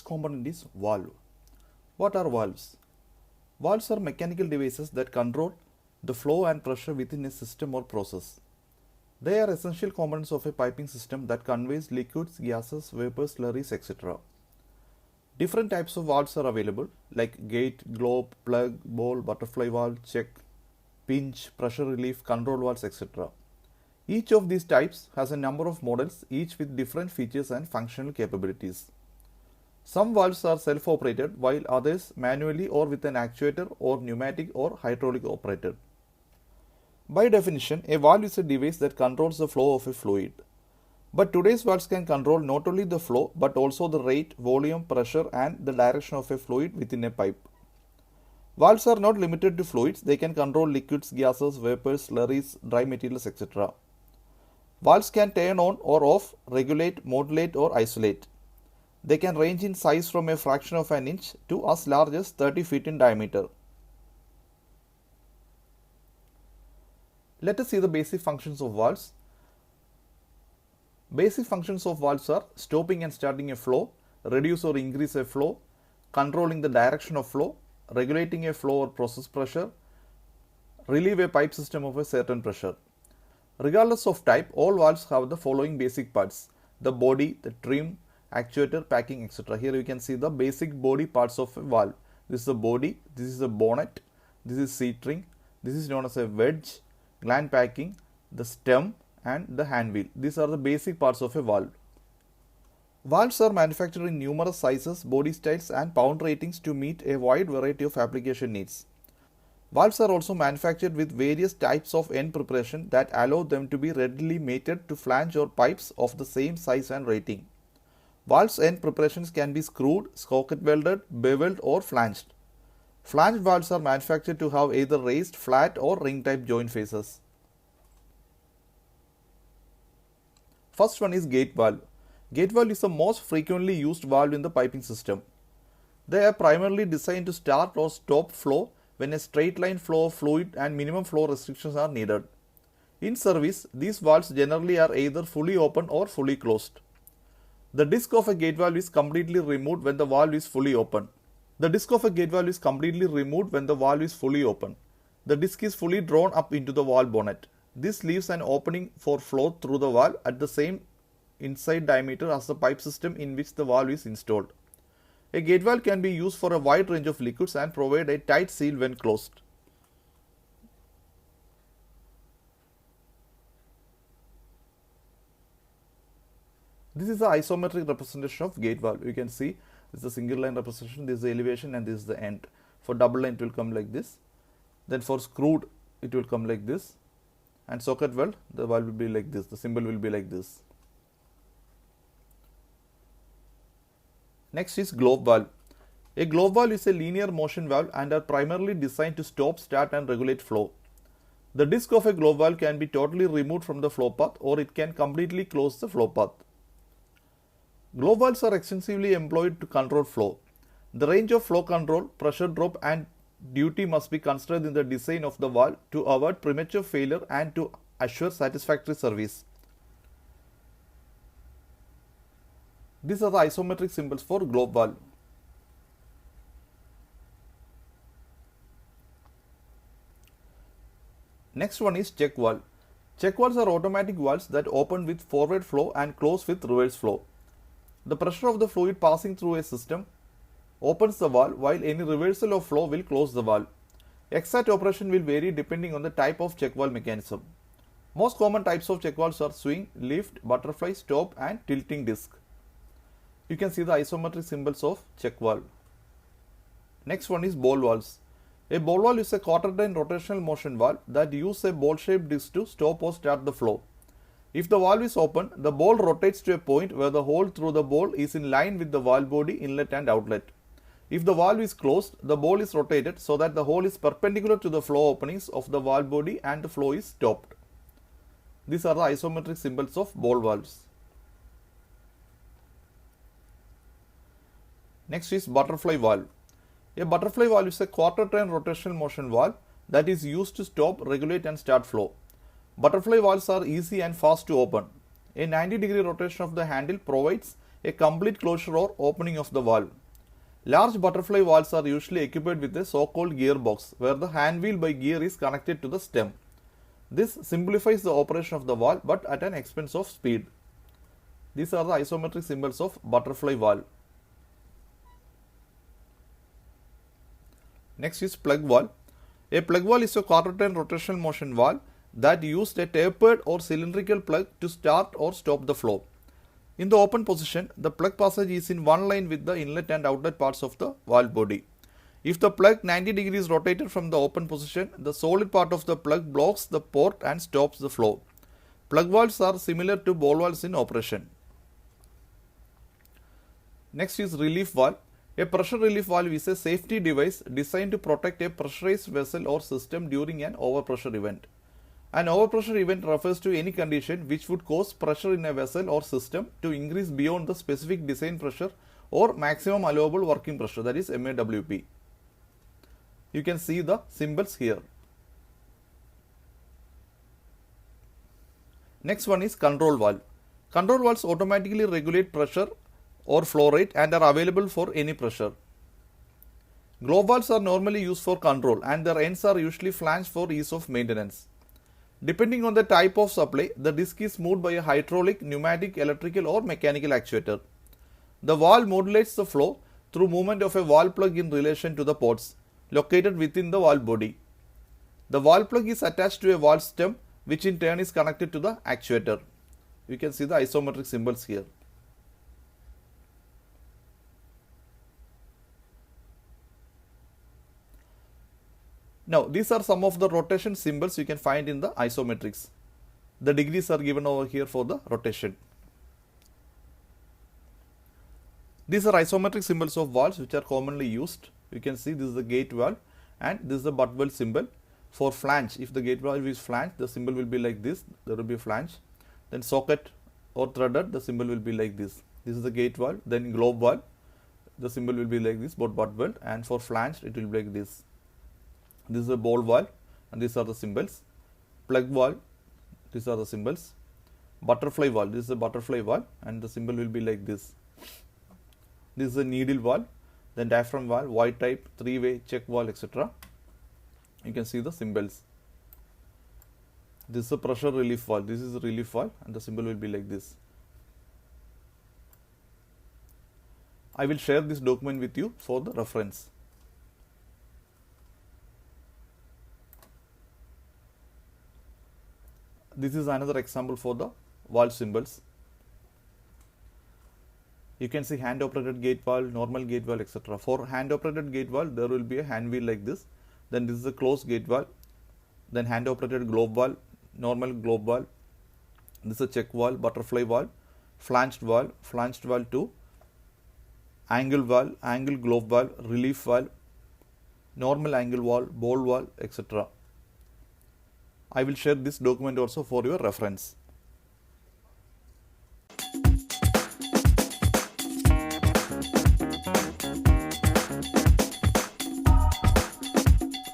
component is valve. What are valves? Valves are mechanical devices that control the flow and pressure within a system or process. They are essential components of a piping system that conveys liquids, gases, vapors, slurries, etc. Different types of valves are available like gate, globe, plug, ball, butterfly valve, check, pinch, pressure relief, control valves, etc. Each of these types has a number of models, each with different features and functional capabilities. Some valves are self-operated while others manually or with an actuator or pneumatic or hydraulic operated. By definition, a valve is a device that controls the flow of a fluid. But today's valves can control not only the flow but also the rate, volume, pressure and the direction of a fluid within a pipe. Valves are not limited to fluids, they can control liquids, gases, vapors, slurries, dry materials, etc. Valves can turn on or off, regulate, modulate or isolate. They can range in size from a fraction of an inch to as large as 30 feet in diameter. Let us see the basic functions of valves. Basic functions of valves are stopping and starting a flow, reduce or increase a flow, controlling the direction of flow, regulating a flow or process pressure, relieve a pipe system of a certain pressure. Regardless of type, all valves have the following basic parts: the body, the trim, actuator, packing, etc. Here you can see the basic body parts of a valve. This is the body, this is the bonnet, this is seat ring, this is known as a wedge, gland packing, the stem and the hand wheel. These are the basic parts of a valve. Valves are manufactured in numerous sizes, body styles and pound ratings to meet a wide variety of application needs. Valves are also manufactured with various types of end preparation that allow them to be readily mated to flange or pipes of the same size and rating. Valves end preparations can be screwed, socket welded, beveled or flanged. Flanged valves are manufactured to have either raised, flat or ring type joint faces. First one is gate valve. Gate valve is the most frequently used valve in the piping system. They are primarily designed to start or stop flow when a straight line flow of fluid and minimum flow restrictions are needed. In service, these valves generally are either fully open or fully closed. The disc of a gate valve is completely removed when the valve is fully open. The disc of a gate valve is completely removed when the valve is fully open. The disc is fully drawn up into the valve bonnet. This leaves an opening for flow through the valve at the same inside diameter as the pipe system in which the valve is installed. A gate valve can be used for a wide range of liquids and provide a tight seal when closed. This is the isometric representation of gate valve. You can see this is a single line representation, this is the elevation and this is the end. For double line it will come like this. Then for screwed it will come like this. And socket weld, the valve will be like this, the symbol will be like this. Next is globe valve. A globe valve is a linear motion valve and are primarily designed to stop, start and regulate flow. The disc of a globe valve can be totally removed from the flow path or it can completely close the flow path. Globe valves are extensively employed to control flow. The range of flow control, pressure drop and duty must be considered in the design of the valve to avoid premature failure and to assure satisfactory service. These are the isometric symbols for globe valve. Next one is check valve. Check valves are automatic valves that open with forward flow and close with reverse flow. The pressure of the fluid passing through a system opens the valve while any reversal of flow will close the valve. Exact operation will vary depending on the type of check valve mechanism. Most common types of check valves are swing, lift, butterfly, stop and tilting disc. You can see the isometric symbols of check valve. Next one is ball valves. A ball valve is a quarter-turn rotational motion valve that uses a ball-shaped disc to stop or start the flow. If the valve is open, the ball rotates to a point where the hole through the ball is in line with the valve body, inlet and outlet. If the valve is closed, the ball is rotated so that the hole is perpendicular to the flow openings of the valve body and the flow is stopped. These are the isometric symbols of ball valves. Next is butterfly valve. A butterfly valve is a quarter-turn rotational motion valve that is used to stop, regulate and start flow. Butterfly valves are easy and fast to open. A 90-degree rotation of the handle provides a complete closure or opening of the valve. Large butterfly valves are usually equipped with a so-called gearbox, where the hand wheel by gear is connected to the stem. This simplifies the operation of the valve but at an expense of speed. These are the isometric symbols of butterfly valve. Next is plug valve. A plug valve is a quarter-turn rotational motion valve that used a tapered or cylindrical plug to start or stop the flow. In the open position, the plug passage is in one line with the inlet and outlet parts of the valve body. If the plug 90 degrees rotated from the open position, the solid part of the plug blocks the port and stops the flow. Plug valves are similar to ball valves in operation. Next is relief valve. A pressure relief valve is a safety device designed to protect a pressurized vessel or system during an overpressure event. An overpressure event refers to any condition which would cause pressure in a vessel or system to increase beyond the specific design pressure or maximum allowable working pressure, that is MAWP. You can see the symbols here. Next one is control valve. Control valves automatically regulate pressure or flow rate and are available for any pressure. Globe valves are normally used for control and their ends are usually flanged for ease of maintenance. Depending on the type of supply, the disc is moved by a hydraulic, pneumatic, electrical or mechanical actuator. The valve modulates the flow through movement of a valve plug in relation to the ports located within the valve body. The valve plug is attached to a valve stem, which in turn is connected to the actuator. You can see the isometric symbols here. Now, these are some of the rotation symbols you can find in the isometrics. The degrees are given over here for the rotation. These are isometric symbols of valves which are commonly used. You can see this is the gate valve and this is the butt valve symbol. For flange, if the gate valve is flanged, the symbol will be like this. There will be a flange. Then socket or threaded, the symbol will be like this. This is the gate valve. Then globe valve, the symbol will be like this, both butt valve, and for flanged, it will be like this. This is a ball valve and these are the symbols. Plug valve, these are the symbols. Butterfly valve, this is a butterfly valve and the symbol will be like this. This is a needle valve, then diaphragm valve, Y type, three-way, check valve, etc. You can see the symbols. This is a pressure relief valve, this is a relief valve and the symbol will be like this. I will share this document with you for the reference. This is another example for the valve symbols. You can see hand operated gate valve, normal gate valve, etc. For hand operated gate valve, there will be a hand wheel like this. Then this is a closed gate valve. Then hand operated globe valve, normal globe valve. This is a check valve, butterfly valve, flanged valve 2, angle valve, angle globe valve, relief valve, normal angle valve, ball valve, etc. I will share this document also for your reference.